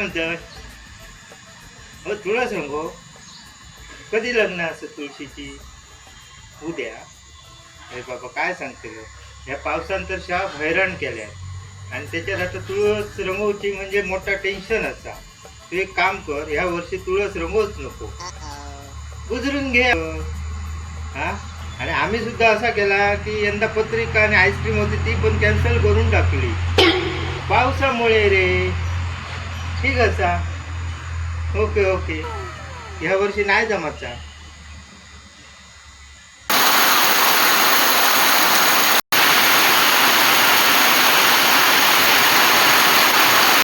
म्हणतात? हो तुळस रंगो. कधी लग्न असं तुळशीची? उद्या. अरे बाबा काय सांगते ग, ह्या पावसान तर शाप हैराण केल्या आणि त्याच्यात आता तुळस रंगवची म्हणजे मोठा टेन्शन असा. तू एक काम कर, ह्या वर्षी तुळस रंगवच नको, गुजरून घे. हा. आणि आम्ही सुद्धा असा केला की यंदा पत्रिका आणि आईस्क्रीम होती ती पण कॅन्सल करून टाकली पावसामुळे रे. ठीक असा. Okay okay. ह्या वर्षी नाही जमाचा.